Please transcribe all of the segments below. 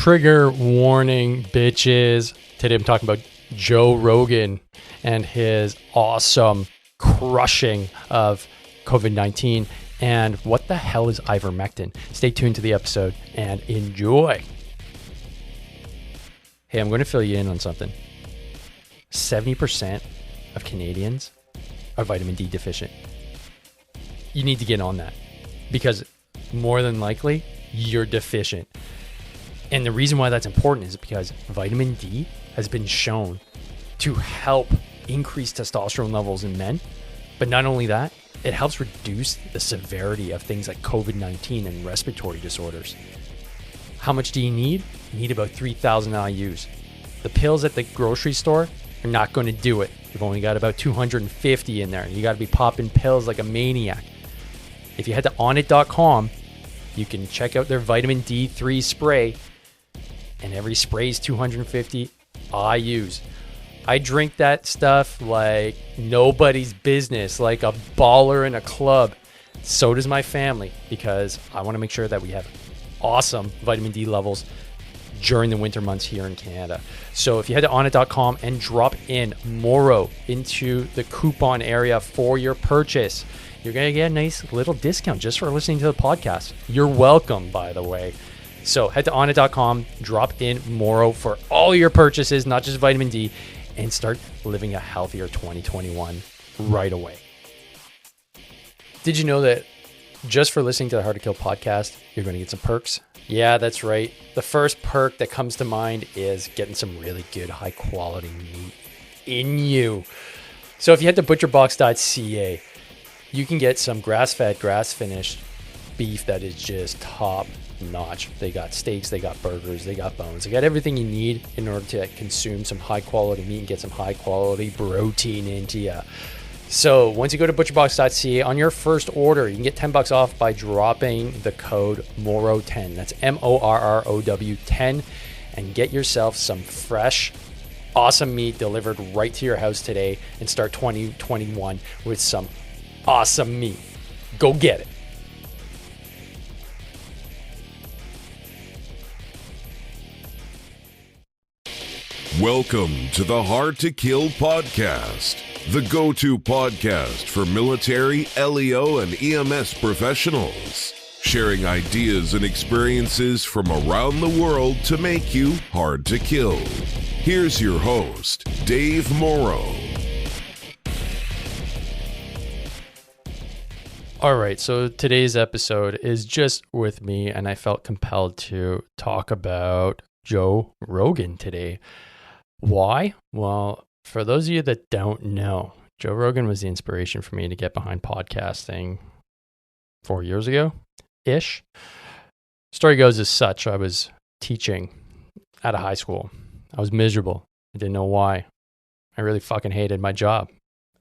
Trigger warning, bitches. Today I'm talking about Joe Rogan and his awesome crushing of COVID-19 and what the hell is ivermectin. Stay tuned to the episode and enjoy. Hey, I'm going to fill you in on something. 70% of Canadians are vitamin D deficient. You need to get on that because more than likely you're deficient. And the reason why that's important is because vitamin D has been shown to help increase testosterone levels in men. But not only that, it helps reduce the severity of things like COVID-19 and respiratory disorders. How much do you need? You need about 3,000 IUs. The pills at the grocery store are not going to do it. You've only got about 250 in there. You got to be popping pills like a maniac. If you head to onnit.com, you can check out their vitamin D3 spray. And every spray is 250 IUs. I drink that stuff like nobody's business, like a baller in a club. So does my family, because I want to make sure that we have awesome vitamin D levels during the winter months here in Canada. So if you head to onnit.com and drop in Moro into the coupon area for your purchase, you're going to get a nice little discount just for listening to the podcast. You're welcome, by the way. So head to onnit.com, drop in Moro for all your purchases, not just vitamin D, and start living a healthier 2021 right away. Did you know that just for listening to the Hard to Kill podcast, you're going to get some perks? Yeah, that's right. The first perk that comes to mind is getting some really good high quality meat in you. So if you head to butcherbox.ca, you can get some grass-fed, grass-finished beef that is just top notch. They got steaks, they got burgers, they got bones. They got everything you need in order to consume some high quality meat and get some high quality protein into you. So once you go to butcherbox.ca, on your first order, you can get $10 off by dropping the code MORROW10. That's MORROW 10, and get yourself some fresh, awesome meat delivered right to your house today and start 2021 with some awesome meat. Go get it. Welcome to the Hard to Kill podcast, the go-to podcast for military, LEO, and EMS professionals, sharing ideas and experiences from around the world to make you hard to kill. Here's your host, Dave Morrow. All right, so today's episode is just with me, and I felt compelled to talk about Joe Rogan today. Why? Well, for those of you that don't know, Joe Rogan was the inspiration for me to get behind podcasting 4 years ago-ish. Story goes as such. I was teaching at a high school. I was miserable. I didn't know why. I really fucking hated my job.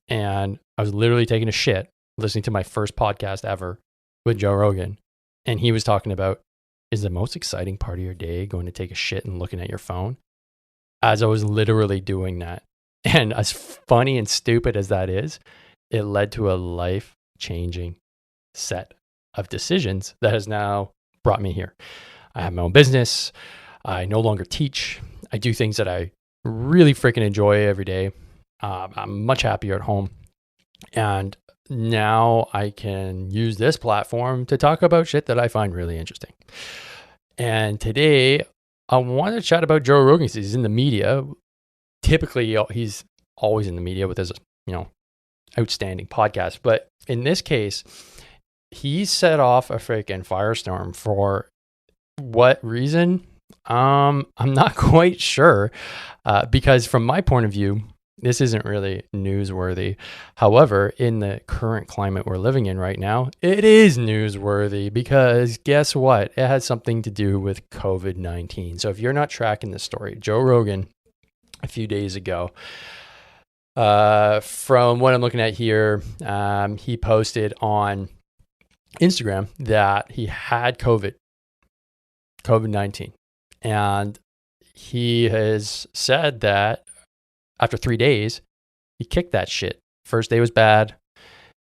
And I was literally taking a shit listening to my first podcast ever with Joe Rogan. And he was talking about, is the most exciting part of your day going to take a shit and looking at your phone? As I was literally doing that. And as funny and stupid as that is, it led to a life-changing set of decisions that has now brought me here. I have my own business. I no longer teach. I do things that I really freaking enjoy every day. I'm much happier at home. And now I can use this platform to talk about shit that I find really interesting. And today, I want to chat about Joe Rogan because he's in the media. Typically, he's always in the media with his, outstanding podcast. But in this case, he set off a freaking firestorm for what reason? I'm not quite sure because from my point of view, this isn't really newsworthy. However, in the current climate we're living in right now, it is newsworthy because guess what? It has something to do with COVID-19. So if you're not tracking the story, Joe Rogan, a few days ago, from what I'm looking at here, he posted on Instagram that he had COVID-19. And he has said that after 3 days, he kicked that shit. First day was bad.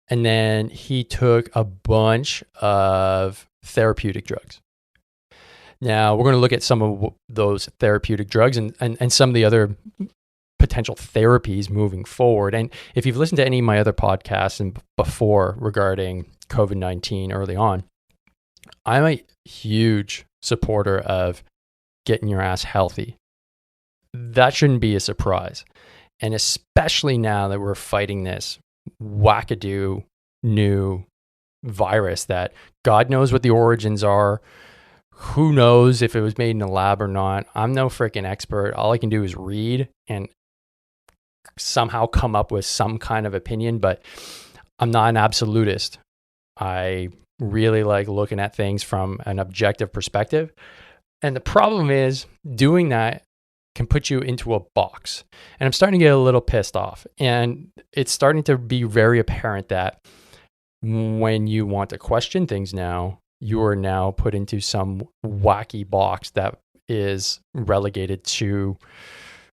And then he took a bunch of therapeutic drugs. Now, we're going to look at some of those therapeutic drugs and some of the other potential therapies moving forward. And if you've listened to any of my other podcasts and before regarding COVID-19 early on, I'm a huge supporter of getting your ass healthy. That shouldn't be a surprise. And especially now that we're fighting this wackadoo new virus that God knows what the origins are. Who knows if it was made in a lab or not? I'm no freaking expert. All I can do is read and somehow come up with some kind of opinion, but I'm not an absolutist. I really like looking at things from an objective perspective. And the problem is doing that can put you into a box. And I'm starting to get a little pissed off. And it's starting to be very apparent that when you want to question things now, you are now put into some wacky box that is relegated to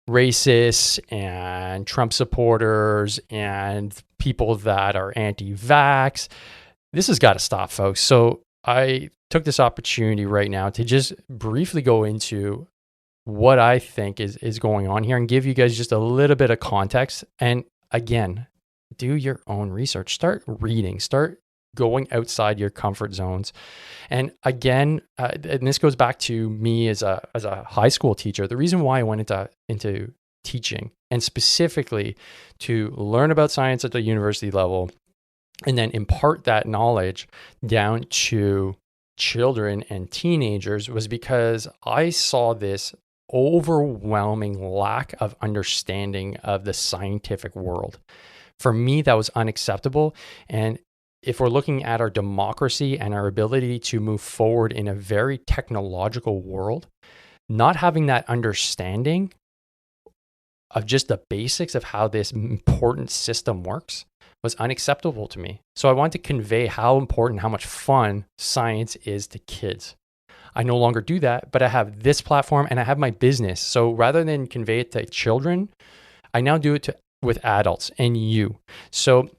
racists and Trump supporters and people that are anti-vax. This has got to stop, folks. So I took this opportunity right now to just briefly go into what I think is going on here and give you guys just a little bit of context. And again, do your own research. Start reading. Start going outside your comfort zones. And again, and this goes back to me as a high school teacher. The reason why I went into teaching, and specifically to learn about science at the university level, and then impart that knowledge down to children and teenagers, was because I saw this overwhelming lack of understanding of the scientific world. For me, that was unacceptable. And if we're looking at our democracy and our ability to move forward in a very technological world, not having that understanding of just the basics of how this important system works was unacceptable to me. So I want to convey how important, how much fun science is to kids. I no longer do that, but I have this platform and I have my business. So rather than convey it to children, I now do it with adults and you. So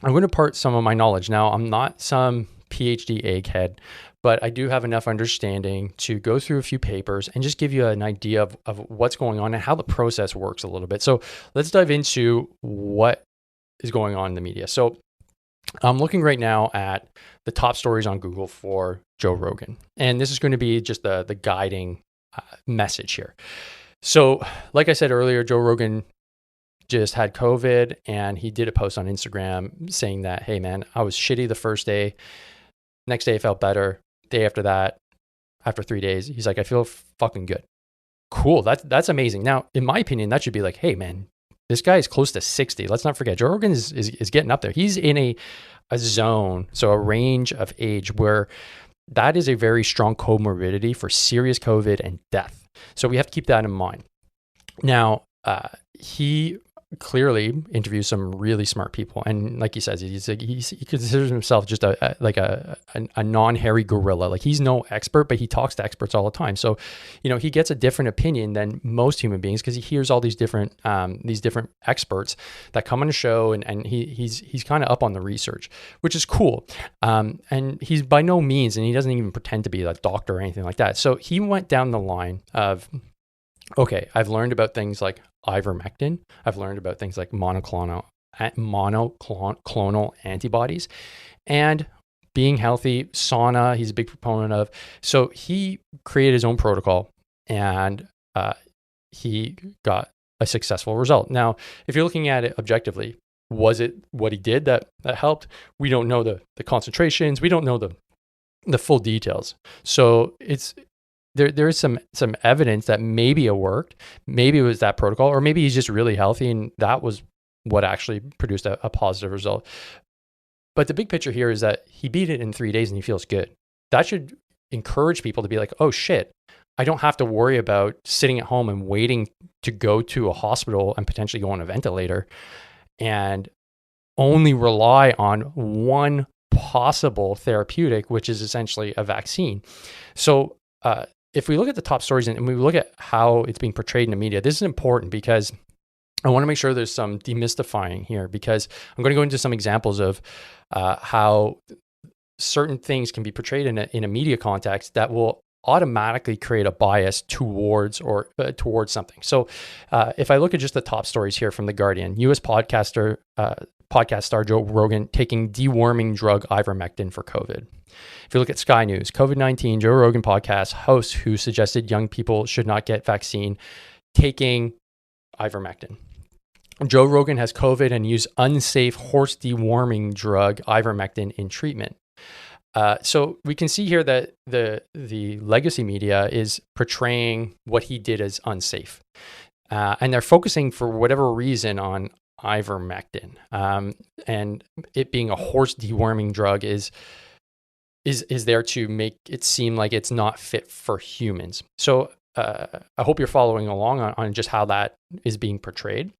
I'm going to impart some of my knowledge. Now, I'm not some PhD egghead, but I do have enough understanding to go through a few papers and just give you an idea of what's going on and how the process works a little bit. So let's dive into what is going on in the media. So I'm looking right now at the top stories on Google for Joe Rogan. And this is going to be just the guiding message here. So like I said earlier, Joe Rogan just had COVID and he did a post on Instagram saying that, hey man, I was shitty the first day. Next day I felt better. Day after that, after 3 days, he's like, I feel fucking good. Cool. That's amazing. Now, in my opinion, that should be like, hey man, this guy is close to 60. Let's not forget, Joe Rogan is getting up there. He's in a zone, so a range of age where that is a very strong comorbidity for serious COVID and death. So we have to keep that in mind. Now, he clearly interviews some really smart people, and like he says, he considers himself just a non-hairy gorilla. Like he's no expert, but he talks to experts all the time. So, he gets a different opinion than most human beings because he hears all these different experts that come on the show, and he's kind of up on the research, which is cool. And he's by no means, and he doesn't even pretend to be a doctor or anything like that. So he went down the line of, okay, I've learned about things like ivermectin. I've learned about things like monoclonal antibodies and being healthy, sauna, he's a big proponent of. So he created his own protocol and he got a successful result. Now, if you're looking at it objectively, was it what he did that helped? We don't know the concentrations. We don't know the full details. So there is some evidence that maybe it worked, maybe it was that protocol, or maybe he's just really healthy and that was what actually produced a positive result. But the big picture here is that he beat it in 3 days and he feels good. That should encourage people to be like, oh shit, I don't have to worry about sitting at home and waiting to go to a hospital and potentially go on a ventilator and only rely on one possible therapeutic, which is essentially a vaccine. So, if we look at the top stories and we look at how it's being portrayed in the media, this is important because I want to make sure there's some demystifying here, because I'm going to go into some examples of how certain things can be portrayed in a media context that will automatically create a bias towards something. So if I look at just the top stories here from The Guardian, U.S. podcast star Joe Rogan taking deworming drug ivermectin for COVID. If you look at Sky News, COVID-19, Joe Rogan podcast host who suggested young people should not get vaccine taking ivermectin. Joe Rogan has COVID and used unsafe horse deworming drug ivermectin in treatment. So we can see here that the legacy media is portraying what he did as unsafe. And they're focusing for whatever reason on ivermectin. And it being a horse deworming drug is there to make it seem like it's not fit for humans. So I hope you're following along on just how that is being portrayed.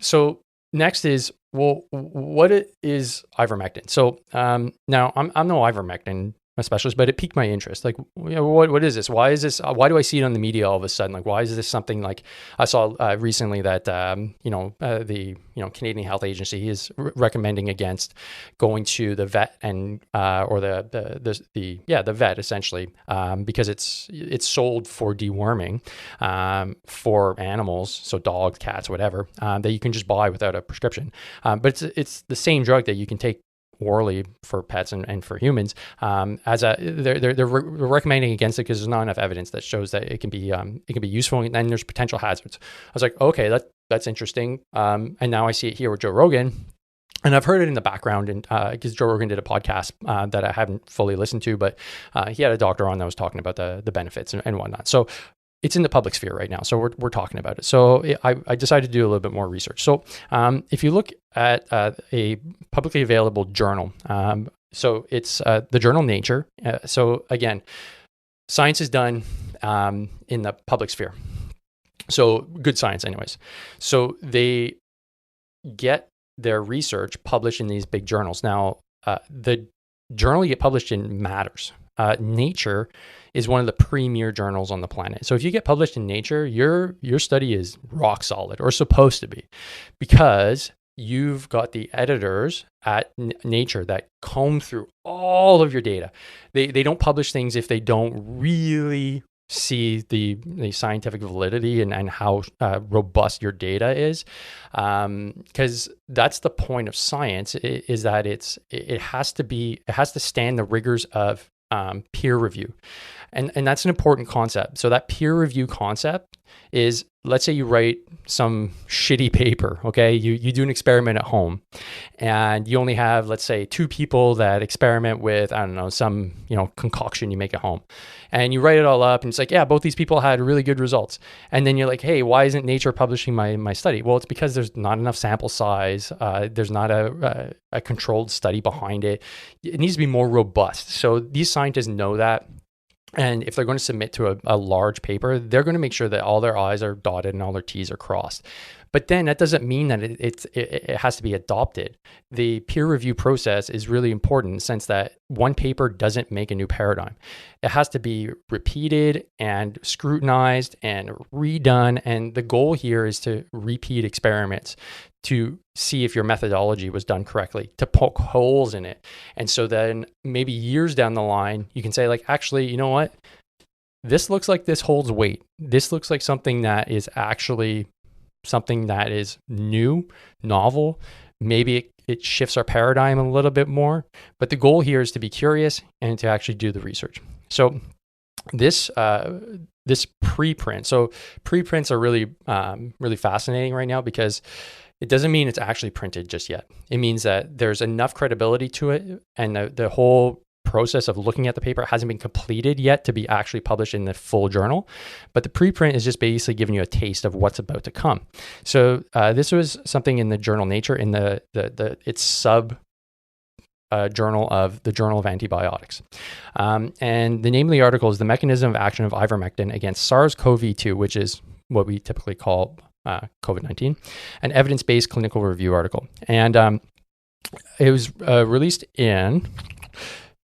So next is, well, what is ivermectin? So now I'm no ivermectin specialist, but it piqued my interest. Like, what is this? Why is this? Why do I see it on the media all of a sudden? Like, why is this something like I saw recently that the Canadian Health Agency is recommending against going to the vet and or the vet essentially because it's sold for deworming for animals, so dogs, cats, whatever, that you can just buy without a prescription. But it's the same drug that you can take orally for pets and for humans. They're recommending against it because there's not enough evidence that shows that it can be useful, and then there's potential hazards. I was like, okay, that's interesting. And now I see it here with Joe Rogan. And I've heard it in the background, and because Joe Rogan did a podcast that I haven't fully listened to, but he had a doctor on that was talking about the benefits and whatnot. So it's in the public sphere right now. So we're talking about it. So I decided to do a little bit more research. So if you look at a publicly available journal, so it's the journal Nature. So again, science is done in the public sphere. So good science anyways. So they get their research published in these big journals. Now, the journal you get published in matters. Nature is one of the premier journals on the planet. So if you get published in Nature, your study is rock solid, or supposed to be, because you've got the editors at Nature that comb through all of your data. They don't publish things if they don't really see the scientific validity and how robust your data is, because that's the point of science, is that it has to stand the rigors of peer review. And that's an important concept. So that peer review concept is, let's say you write some shitty paper, okay? You do an experiment at home and you only have, let's say, 2 people that experiment with, I don't know, some, concoction you make at home. And you write it all up and it's like, yeah, both these people had really good results. And then you're like, hey, why isn't Nature publishing my study? Well, it's because there's not enough sample size. There's not a controlled study behind it. It needs to be more robust. So these scientists know that. And if they're going to submit to a large paper, they're going to make sure that all their I's are dotted and all their T's are crossed. But then that doesn't mean that it has to be adopted. The peer review process is really important in the sense that one paper doesn't make a new paradigm. It has to be repeated and scrutinized and redone. And the goal here is to repeat experiments to see if your methodology was done correctly, to poke holes in it. And so then maybe years down the line, you can say, like, actually, you know what? This looks like this holds weight. This looks like something that is actually something that is new, novel. Maybe it shifts our paradigm a little bit more. But the goal here is to be curious and to actually do the research. So this preprint. So preprints are really fascinating right now, because it doesn't mean it's actually printed just yet. It means that there's enough credibility to it, and the whole process of looking at the paper hasn't been completed yet to be actually published in the full journal. But the preprint is just basically giving you a taste of what's about to come. So this was something in the journal Nature, in its sub journal of the Journal of Antibiotics. And the name of the article is "The Mechanism of Action of Ivermectin Against SARS-CoV-2," which is what we typically call COVID-19, an evidence-based clinical review article. And it was released in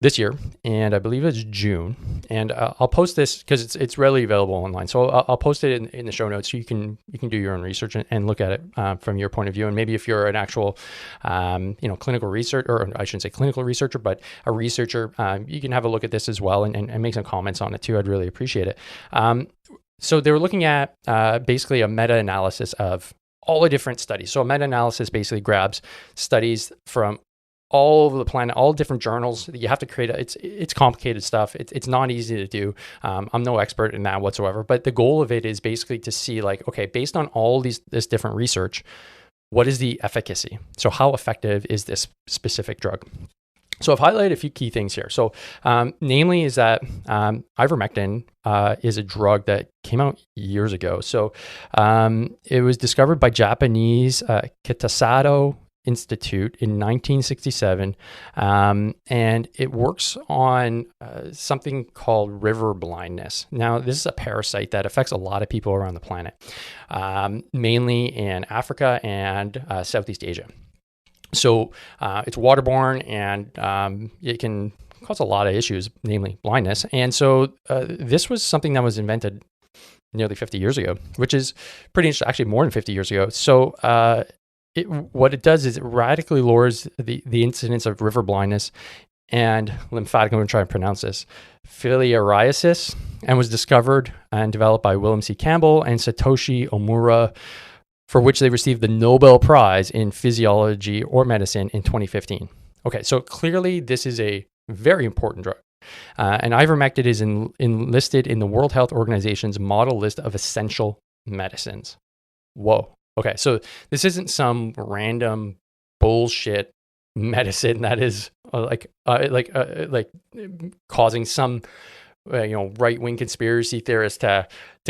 this year, and I believe it's June. And I'll post this because it's readily available online. So I'll post it in the show notes so you can do your own research and look at it from your point of view. And maybe if you're an actual, clinical research, or I shouldn't say clinical researcher, but a researcher, you can have a look at this as well and make some comments on it too. I'd really appreciate it. So they were looking at basically a meta-analysis of all the different studies. So a meta-analysis basically grabs studies from all over the planet, all different journals. You have to create it's complicated stuff. It's not easy to do. I'm no expert in that whatsoever, but the goal of it is basically to see like, okay, based on all this different research, what is the efficacy? So how effective is this specific drug? So I've highlighted a few key things here. So namely is that ivermectin is a drug that came out years ago. So it was discovered by Japanese Kitasato Institute in 1967, and it works on something called river blindness. Now, this is a parasite that affects a lot of people around the planet, mainly in Africa and Southeast Asia. So it's waterborne, and it can cause a lot of issues, namely blindness. And so this was something that was invented nearly 50 years ago, which is pretty interesting, actually more than 50 years ago. So what it does is it radically lowers the incidence of river blindness and lymphatic, I'm going to try and pronounce this, filariasis, and was discovered and developed by William C. Campbell and Satoshi Omura, for which they received the Nobel Prize in Physiology or Medicine in 2015. Okay, so clearly this is a very important drug. And ivermectin is enlisted in the World Health Organization's model list of essential medicines. Whoa. Okay, so this isn't some random bullshit medicine that is like causing some right-wing conspiracy theorists to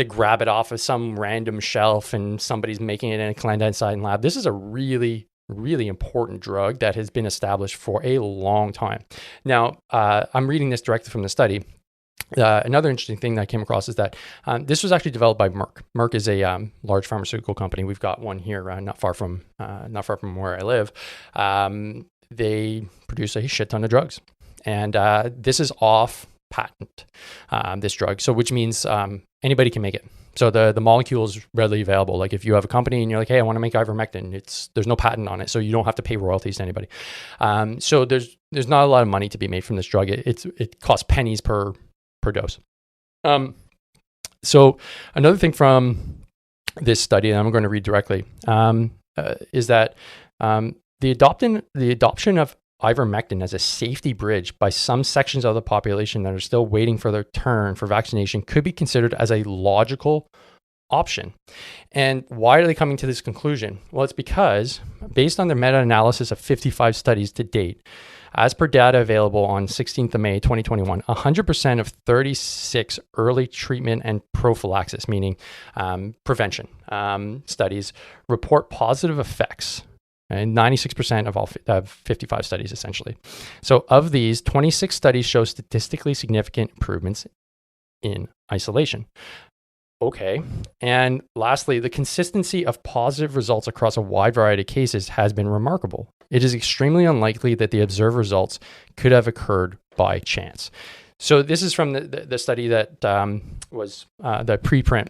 grab it off of some random shelf and somebody's making it in a clandestine lab. This is a really, really important drug that has been established for a long time. Now, I'm reading this directly from the study. Another interesting thing that I came across is that this was actually developed by Merck. Merck is a large pharmaceutical company. We've got one here, not far from where I live. They produce a shit ton of drugs, and this is off patent. This drug, so which means anybody can make it. So the molecule is readily available. Like if you have a company and you're like, hey, I want to make ivermectin, there's no patent on it, so you don't have to pay royalties to anybody. So there's not a lot of money to be made from this drug. It costs pennies per dose. So another thing from this study, and I'm going to read directly, is that the adoption of ivermectin as a safety bridge by some sections of the population that are still waiting for their turn for vaccination could be considered as a logical option. And why are they coming to this conclusion? Well, it's because based on their meta-analysis of 55 studies to date, as per data available on 16th of May, 2021, 100% of 36 early treatment and prophylaxis, meaning prevention studies, report positive effects. And 96% of all 55 studies, essentially. So of these, 26 studies show statistically significant improvements in isolation. Okay. And lastly, the consistency of positive results across a wide variety of cases has been remarkable. It is extremely unlikely that the observed results could have occurred by chance. So this is from the study that was the preprint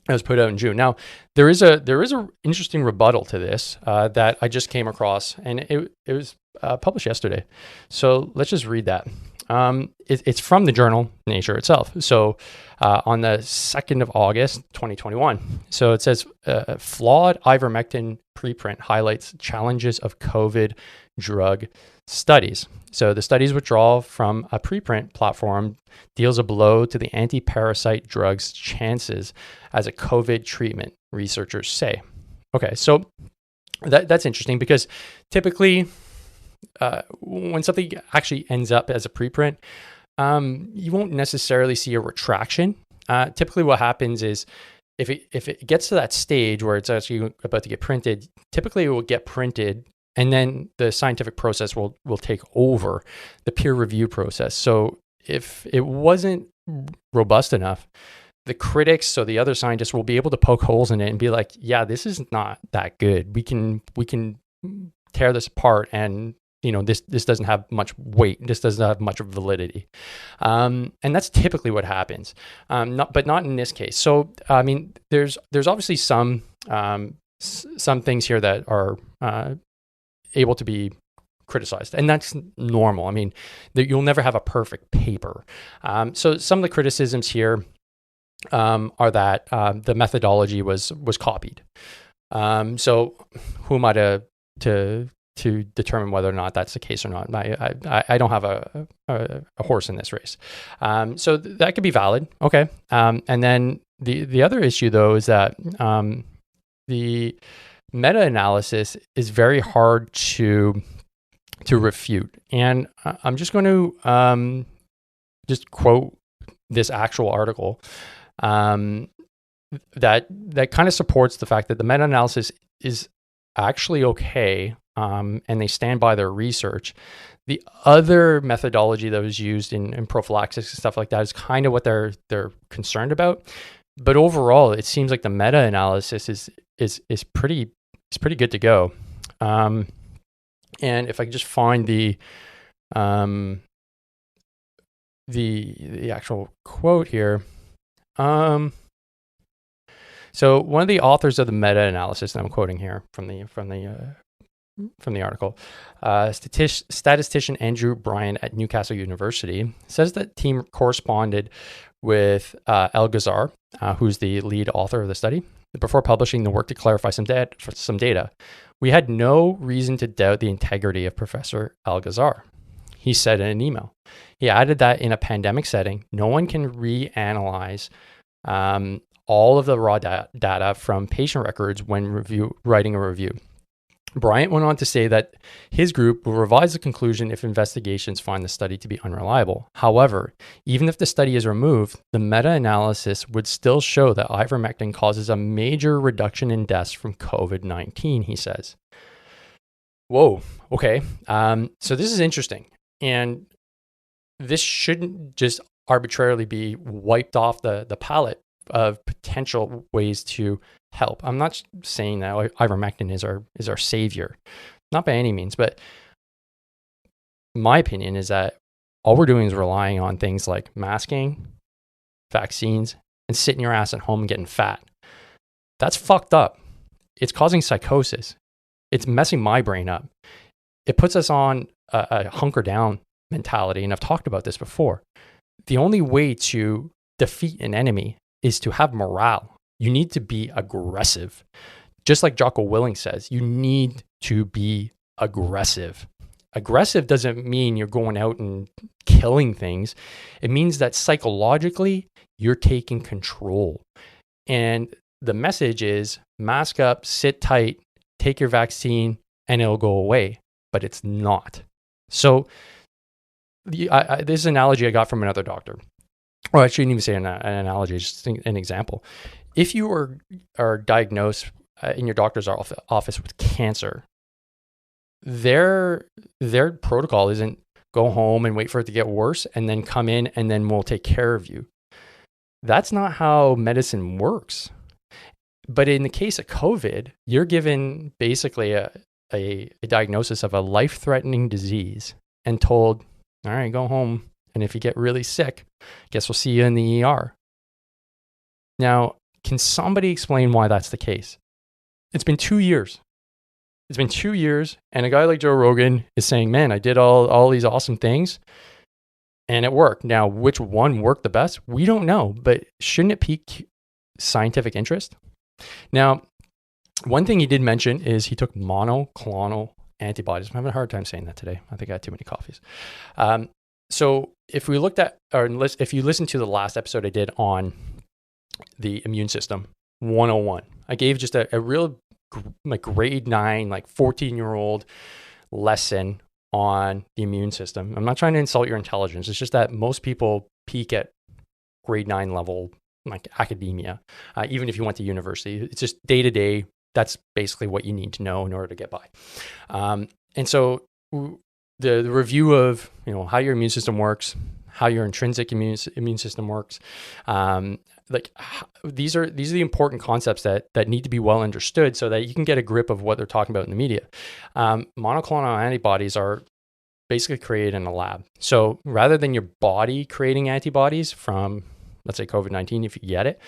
that was put out in June. Now, there is a interesting rebuttal to this that I just came across, and it was published yesterday. So let's just read that. It's from the journal Nature itself. So on the 2nd of August, 2021. So it says, flawed ivermectin preprint highlights challenges of COVID drug studies. So the study's withdrawal from a preprint platform deals a blow to the anti-parasite drug's chances as a COVID treatment, researchers say. Okay, so that's interesting because typically when something actually ends up as a preprint, you won't necessarily see a retraction. Typically what happens is if it gets to that stage where it's actually about to get printed, typically it will get printed and then the scientific process will take over the peer review process. So if it wasn't robust enough, the critics, so the other scientists, will be able to poke holes in it and be like, yeah, this is not that good. We can tear this apart and this doesn't have much weight. This doesn't have much validity. And that's typically what happens. But not in this case. So, I mean, there's obviously some things here that are able to be criticized, and that's normal. I mean, you'll never have a perfect paper. So some of the criticisms here are that the methodology was copied. So who am I to determine whether or not that's the case or not? I don't have a horse in this race. So that could be valid. Okay. And then the other issue though is that the meta-analysis is very hard to refute. And I'm just going to just quote this actual article that kind of supports the fact that the meta-analysis is actually okay, and they stand by their research. The other methodology that was used in prophylaxis and stuff like that is kind of what they're concerned about. But overall, it seems like the meta-analysis is pretty good to go. And if I could just find the actual quote here. So one of the authors of the meta-analysis that I'm quoting here from the article, statistician Andrew Bryan at Newcastle University, says that team corresponded with El-Ghazar, who's the lead author of the study, before publishing the work to clarify some data. We had no reason to doubt the integrity of Professor El-Ghazar, he said in an email. He added that in a pandemic setting, no one can reanalyze all of the raw data from patient records when writing a review. Bryant went on to say that his group will revise the conclusion if investigations find the study to be unreliable. However, even if the study is removed, the meta-analysis would still show that ivermectin causes a major reduction in deaths from COVID-19, he says. Whoa, okay. So this is interesting. And this shouldn't just arbitrarily be wiped off the palette of potential ways to help. I'm not saying that ivermectin is our savior, not by any means, but my opinion is that all we're doing is relying on things like masking, vaccines, and sitting your ass at home and getting fat. That's fucked up. It's causing psychosis. It's messing my brain up. It puts us on a hunker down mentality, and I've talked about this before. The only way to defeat an enemy is to have morale. You need to be aggressive. Just like Jocko Willink says, you need to be aggressive. Aggressive doesn't mean you're going out and killing things. It means that psychologically, you're taking control. And the message is mask up, sit tight, take your vaccine, and it'll go away. But it's not. So this analogy I got from another doctor. Or I shouldn't even say an analogy, just an example. If you are diagnosed in your doctor's office with cancer, their protocol isn't go home and wait for it to get worse and then come in and then we'll take care of you. That's not how medicine works. But in the case of COVID, you're given basically a diagnosis of a life-threatening disease and told, all right, go home. And if you get really sick, guess we'll see you in the ER. Now, can somebody explain why that's the case? It's been 2 years. It's been 2 years, and a guy like Joe Rogan is saying, man, I did all these awesome things, and it worked. Now, which one worked the best? We don't know, but shouldn't it pique scientific interest? Now, one thing he did mention is he took monoclonal antibodies. I'm having a hard time saying that today. I think I had too many coffees. So if we looked at, or if you listen to the last episode I did on the immune system 101, I gave just a real like grade 9, like 14-year-old lesson on the immune system. I'm not trying to insult your intelligence. It's just that most people peak at grade 9 level, like academia, even if you went to university. It's just day to day. That's basically what you need to know in order to get by. And so the review of how your immune system works, how your intrinsic immune system works, these are the important concepts that need to be well understood so that you can get a grip of what they're talking about in the media. Monoclonal antibodies are basically created in a lab. So rather than your body creating antibodies from, let's say, COVID-19, if you get it,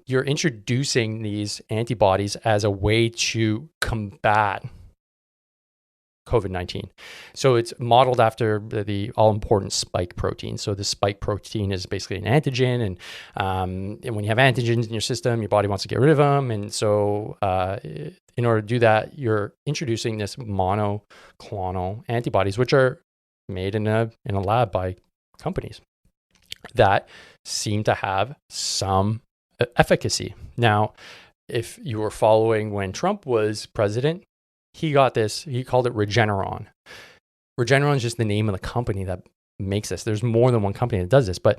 you're introducing these antibodies as a way to combat COVID-19. So it's modeled after the all-important spike protein. So the spike protein is basically an antigen, and when you have antigens in your system, your body wants to get rid of them. And so in order to do that, you're introducing this monoclonal antibodies, which are made in a lab by companies that seem to have some efficacy. Now, if you were following when Trump was president, he got this, he called it Regeneron. Regeneron is just the name of the company that makes this. There's more than one company that does this. But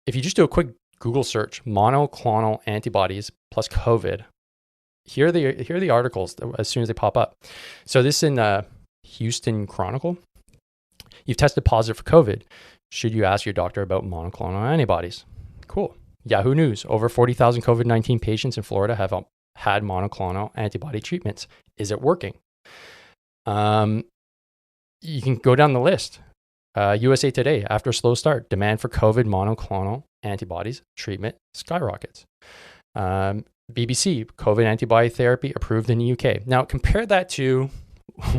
if you just do a quick Google search, monoclonal antibodies plus COVID, here are the articles as soon as they pop up. So this is in Houston Chronicle. You've tested positive for COVID. Should you ask your doctor about monoclonal antibodies? Cool. Yahoo News. Over 40,000 COVID-19 patients in Florida have had monoclonal antibody treatments. Is it working? You can go down the list. USA Today, after a slow start, demand for COVID monoclonal antibodies treatment skyrockets. BBC, COVID antibody therapy approved in the UK. Now, compare that to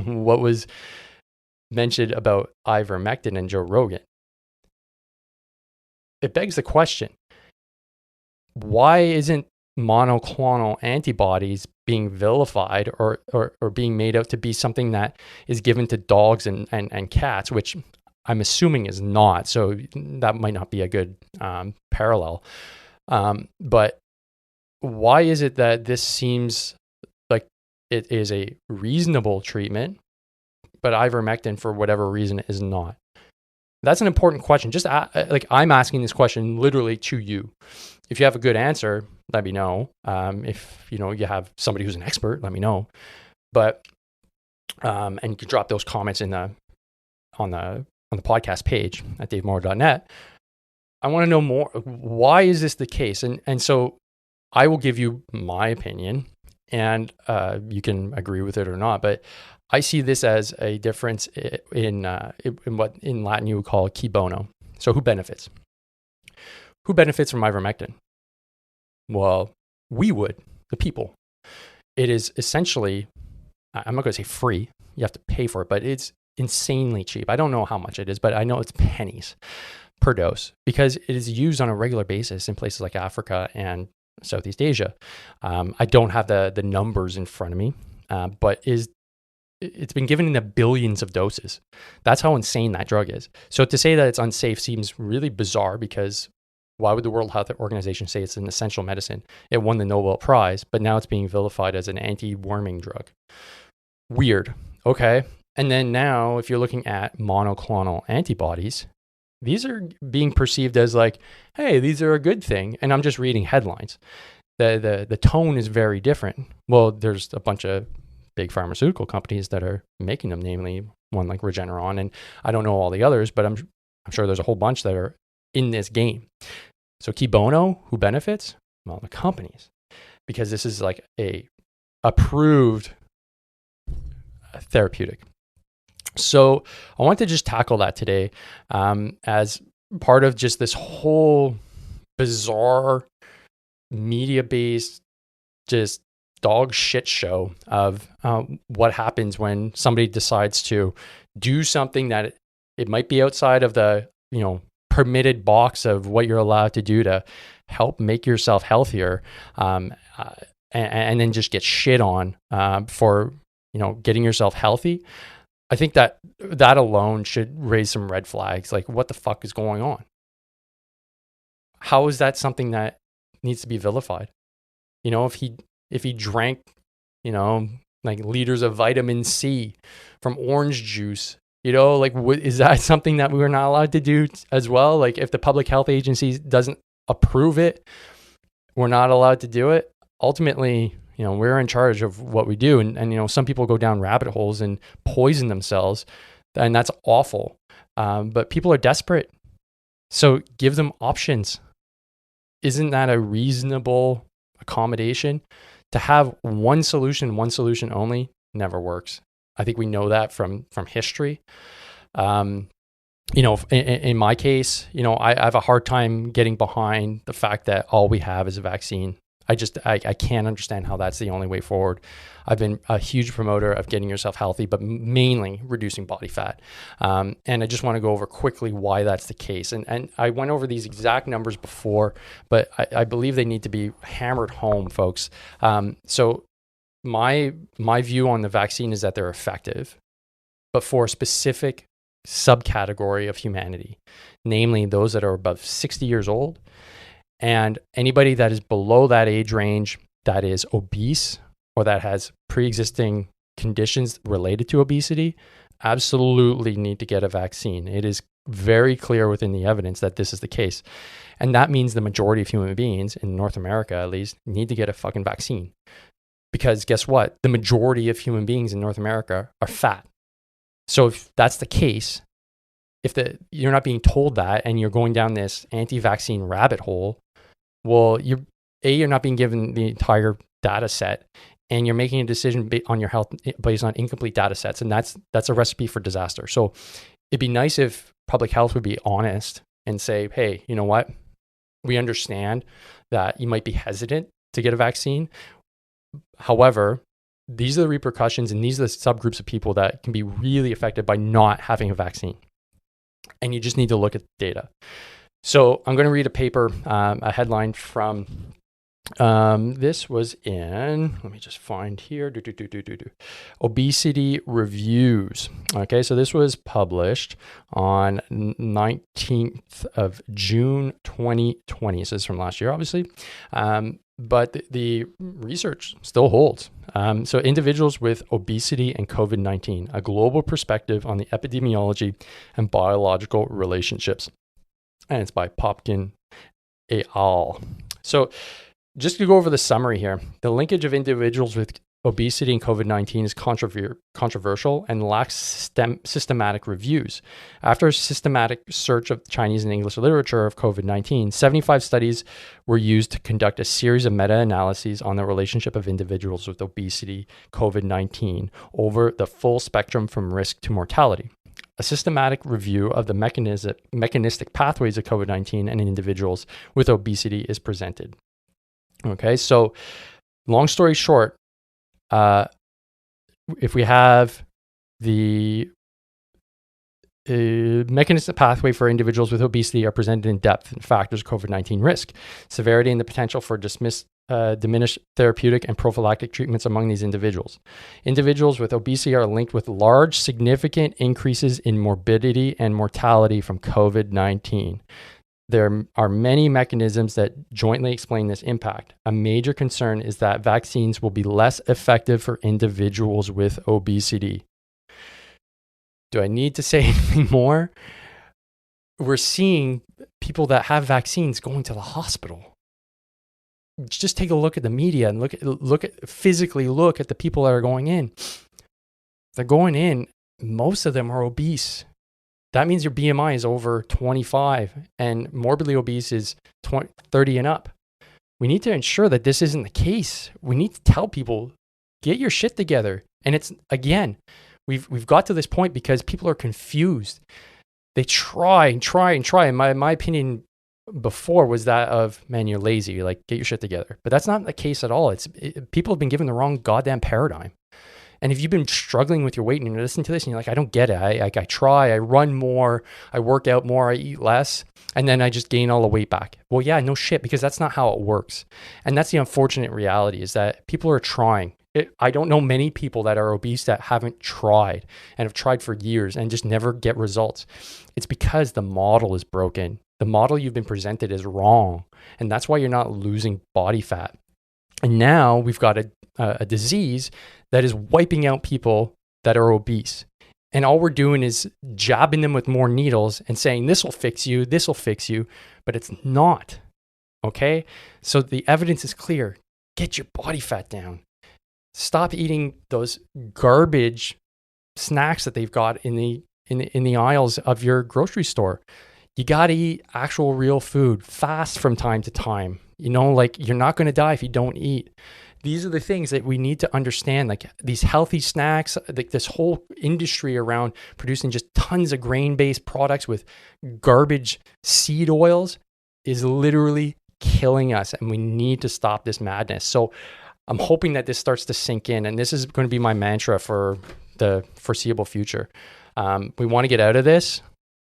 what was mentioned about ivermectin and Joe Rogan. It begs the question, why isn't monoclonal antibodies being vilified or being made out to be something that is given to dogs and cats, which I'm assuming is not. So that might not be a good parallel. But why is it that this seems like it is a reasonable treatment, but ivermectin, for whatever reason, is not? That's an important question. Just like I'm asking this question literally to you. If you have a good answer, let me know. If you have somebody who's an expert, let me know. But and you can drop those comments on the podcast page at davemoore.net. I want to know more. Why is this the case? And so I will give you my opinion, and you can agree with it or not. But I see this as a difference in what in Latin you would call qui bono. So who benefits? Who benefits from ivermectin? Well, we would, the people. It is essentially, I'm not going to say free. You have to pay for it, but it's insanely cheap. I don't know how much it is, but I know it's pennies per dose because it is used on a regular basis in places like Africa and Southeast Asia. I don't have the numbers in front of me, but it's been given in the billions of doses. That's how insane that drug is. So to say that it's unsafe seems really bizarre, because why would the World Health Organization say it's an essential medicine? It won the Nobel Prize, but now it's being vilified as an anti-worming drug. Weird. Okay. And then now, if you're looking at monoclonal antibodies, these are being perceived as like, hey, these are a good thing. And I'm just reading headlines. The tone is very different. Well, there's a bunch of big pharmaceutical companies that are making them, namely one like Regeneron, and I don't know all the others, but I'm sure there's a whole bunch that are in this game. So qui bono, who benefits? Well, the companies, because this is like a approved therapeutic. So I want to just tackle that today as part of just this whole bizarre media-based just dog shit show of what happens when somebody decides to do something that it might be outside of the permitted box of what you're allowed to do to help make yourself healthier, and then just get shit on for getting yourself healthy. I think that alone should raise some red flags. Like, what the fuck is going on? How is that something that needs to be vilified? If he drank, like liters of vitamin C from orange juice, is that something that we were not allowed to do as well? Like, if the public health agency doesn't approve it, we're not allowed to do it. Ultimately, we're in charge of what we do. And some people go down rabbit holes and poison themselves, and that's awful. But people are desperate. So give them options. Isn't that a reasonable accommodation? To have one solution only never works. I think we know that from history. In my case, I have a hard time getting behind the fact that all we have is a vaccine. I can't understand how that's the only way forward. I've been a huge promoter of getting yourself healthy, but mainly reducing body fat. And I just want to go over quickly why that's the case. And I went over these exact numbers before, but I believe they need to be hammered home, folks. So my view on the vaccine is that they're effective, but for a specific subcategory of humanity, namely those that are above 60 years old and anybody that is below that age range that is obese or that has pre-existing conditions related to obesity, absolutely need to get a vaccine. It is very clear within the evidence that this is the case. And that means the majority of human beings, in North America at least, need to get a fucking vaccine. Because guess what? The majority of human beings in North America are fat. So if that's the case, if you're not being told that and you're going down this anti-vaccine rabbit hole, well, you're not being given the entire data set, and you're making a decision on your health based on incomplete data sets, and that's a recipe for disaster. So it'd be nice if public health would be honest and say, hey, you know what? We understand that you might be hesitant to get a vaccine. However, these are the repercussions and these are the subgroups of people that can be really affected by not having a vaccine. And you just need to look at the data. So I'm going to read a paper, a headline from, this was in, let me just find here, Obesity Reviews. Okay, so this was published on 19th of June 2020. So this is from last year, obviously. But the research still holds. So individuals with obesity and COVID-19, a global perspective on the epidemiology and biological relationships. And it's by Popkin et al. So just to go over the summary here, the linkage of individuals with obesity and COVID-19 is controversial and lacks systematic reviews. After a systematic search of Chinese and English literature of COVID-19, 75 studies were used to conduct a series of meta-analyses on the relationship of individuals with obesity, COVID-19, over the full spectrum from risk to mortality. A systematic review of the mechanistic pathways of COVID-19 and individuals with obesity is presented. Okay, so long story short, if we have the mechanistic pathway for individuals with obesity are presented in depth and factors of COVID-19 risk, severity, and the potential for diminished therapeutic and prophylactic treatments among these individuals. Individuals with obesity are linked with large, significant increases in morbidity and mortality from COVID-19. There are many mechanisms that jointly explain this impact. A major concern is that vaccines will be less effective for individuals with obesity. Do I need to say anything more? We're seeing people that have vaccines going to the hospital. Just take a look at the media and physically look at the people that are going in. They're going in, most of them are obese. That means your BMI is over 25 and morbidly obese is 30 and up. We need to ensure that this isn't the case. We need to tell people, get your shit together. And it's, again, we've got to this point because people are confused. They try and try and try. And my opinion before was that of, man, you're lazy. You're like, get your shit together. But that's not the case at all. People have been given the wrong goddamn paradigm. And if you've been struggling with your weight and you listen to this and you're like, I don't get it. I try, I run more, I work out more, I eat less, and then I just gain all the weight back. Well, yeah, no shit, because that's not how it works. And that's the unfortunate reality is that people are trying. I don't know many people that are obese that haven't tried and have tried for years and just never get results. It's because the model is broken. The model you've been presented is wrong. And that's why you're not losing body fat. And now we've got a disease that is wiping out people that are obese. And all we're doing is jabbing them with more needles and saying, this will fix you, but it's not, okay? So the evidence is clear. Get your body fat down. Stop eating those garbage snacks that they've got in the aisles of your grocery store. You got to eat actual real food, fast from time to time. Like you're not going to die if you don't eat. These are the things that we need to understand, like these healthy snacks, like this whole industry around producing just tons of grain-based products with garbage seed oils is literally killing us, and we need to stop this madness. So I'm hoping that this starts to sink in, and this is going to be my mantra for the foreseeable future. We want to get out of this.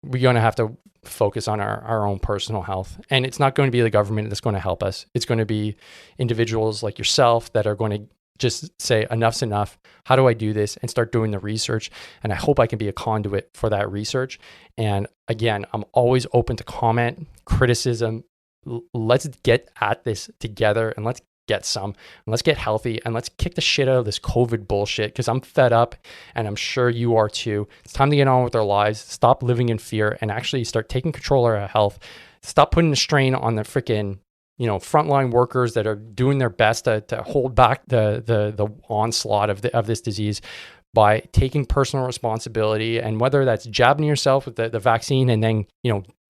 We're going to have to focus on our own personal health. And it's not going to be the government that's going to help us. It's going to be individuals like yourself that are going to just say, enough's enough. How do I do this? And start doing the research. And I hope I can be a conduit for that research. And again, I'm always open to comment, criticism. Let's get at this together, and let's get some, and let's get healthy, and let's kick the shit out of this COVID bullshit, because I'm fed up, and I'm sure you are too. It's time to get on with our lives, stop living in fear, and actually start taking control of our health. Stop putting the strain on the freaking, frontline workers that are doing their best to hold back the onslaught of this disease by taking personal responsibility. And whether that's jabbing yourself with the vaccine and then,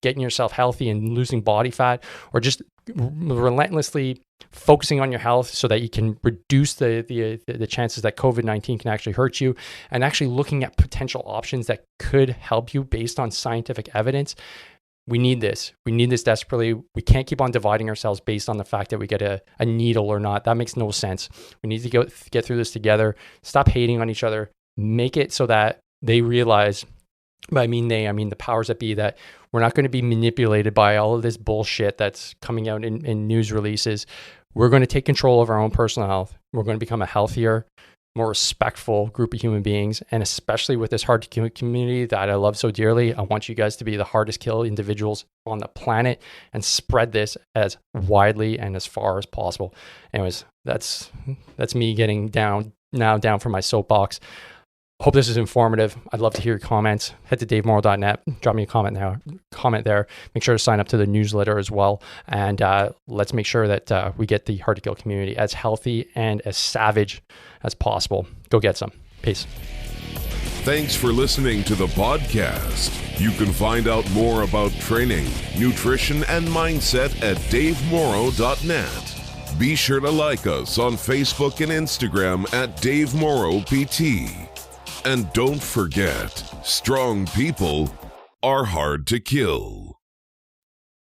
getting yourself healthy and losing body fat, or just relentlessly focusing on your health so that you can reduce the chances that COVID-19 can actually hurt you, and actually looking at potential options that could help you based on scientific evidence. We need this. We need this desperately. We can't keep on dividing ourselves based on the fact that we get a needle or not. That makes no sense. We need to get through this together. Stop hating on each other. Make it so that they realize, by I mean the powers that be, that we're not going to be manipulated by all of this bullshit that's coming out in news releases. We're going to take control of our own personal health. We're going to become a healthier, more respectful group of human beings. And especially with this hard to kill community that I love so dearly, I want you guys to be the hardest kill individuals on the planet and spread this as widely and as far as possible. Anyways, that's me getting down from my soapbox. Hope this is informative. I'd love to hear your comments. Head to davemorrow.net. Drop me a comment there. Make sure to sign up to the newsletter as well. And let's make sure that we get the Hard to Kill community as healthy and as savage as possible. Go get some. Peace. Thanks for listening to the podcast. You can find out more about training, nutrition, and mindset at davemorrow.net. Be sure to like us on Facebook and Instagram at davemorrowpt. And don't forget, strong people are hard to kill.